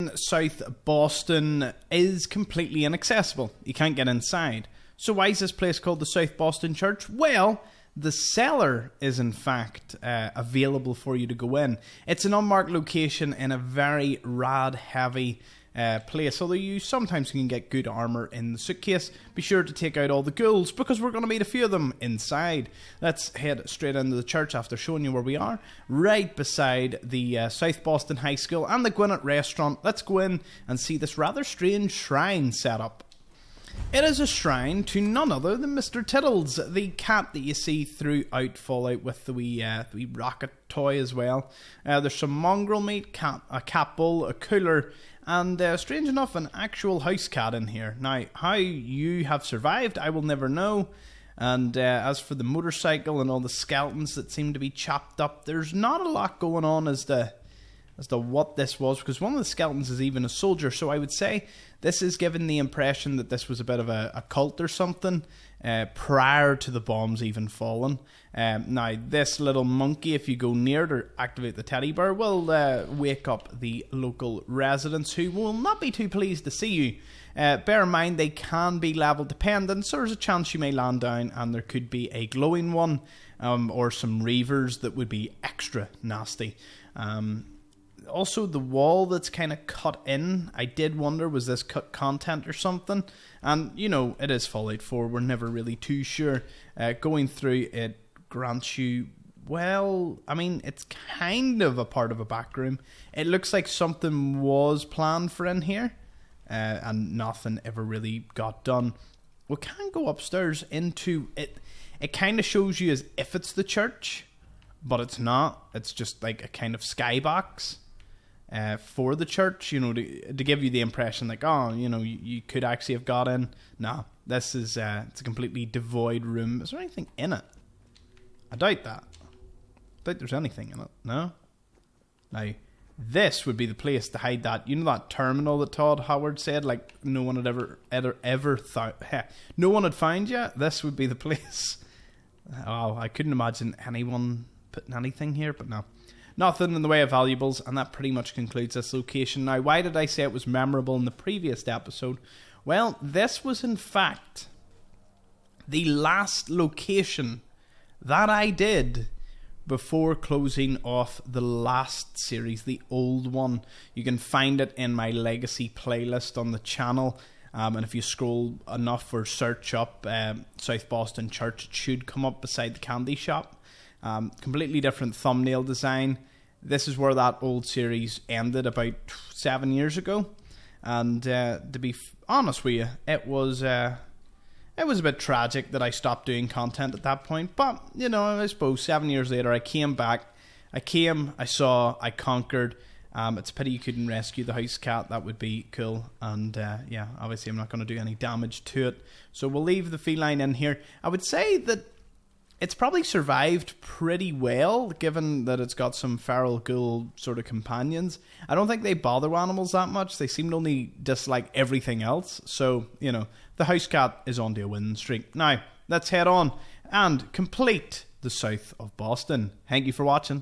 in South Boston is completely inaccessible. You can't get inside. So why is this place called the South Boston Church? Well, the cellar is in fact available for you to go in. It's an unmarked location in a very rad-heavy place, although you sometimes can get good armour in the suitcase. Be sure to take out all the ghouls, because we're going to meet a few of them inside. Let's head straight into the church after showing you where we are, right beside the South Boston High School and the Gwinnett restaurant. Let's go in and see this rather strange shrine set up. It is a shrine to none other than Mr.Tiddles, the cat that you see throughout Fallout with the wee rocket toy as well. There's some mongrel meat, a cat bowl, a cooler, and strange enough, an actual house cat in here. Now, how you have survived, I will never know. And as for the motorcycle and all the skeletons that seem to be chopped up, there's not a lot going on as to what this was, because one of the skeletons is even a soldier. So I would say this is giving the impression that this was a bit of a cult or something prior to the bombs even falling. Now, this little monkey, if you go near it or activate the teddy bear, will wake up the local residents, who will not be too pleased to see you. Bear in mind, they can be level dependent, so there's a chance you may land down and there could be a glowing one, or some reavers that would be extra nasty. Also, the wall that's kind of cut in, I did wonder, was this cut content or something? And, you know, it is Fallout 4, we're never really too sure. Going through it grants you, well, I mean, it's kind of a part of a back room. It looks like something was planned for in here, and nothing ever really got done. We can go upstairs into it. It kind of shows you as if it's the church, but it's not. It's just like a kind of skybox for the church, you know, to give you the impression like, oh, you know, you could actually have got in. No, this is it's a completely devoid room. Is there anything in it? I doubt that. I doubt there's anything in it. No. Now, this would be the place to hide that. You know that terminal that Todd Howard said, like no one had ever thought. No one had found yet. This would be the place. Oh, I couldn't imagine anyone putting anything here, but no. Nothing in the way of valuables, and that pretty much concludes this location. Now, why did I say it was memorable in the previous episode? Well, this was in fact the last location that I did before closing off the last series, the old one. You can find it in my Legacy playlist on the channel. And if you scroll enough or search up South Boston Church, it should come up beside the candy shop. Completely different thumbnail design. This is where that old series ended about 7 years ago. And to be honest with you, it was a bit tragic that I stopped doing content at that point. But, you know, I suppose 7 years later, I came back. I saw, I conquered. It's a pity you couldn't rescue the house cat. That would be cool. And yeah, obviously I'm not going to do any damage to it. So we'll leave the feline in here. I would say that it's probably survived pretty well, given that it's got some feral ghoul sort of companions. I don't think they bother animals that much. They seem to only dislike everything else. So, you know, the house cat is on to a winning streak. Now, let's head on and complete the South of Boston. Thank you for watching.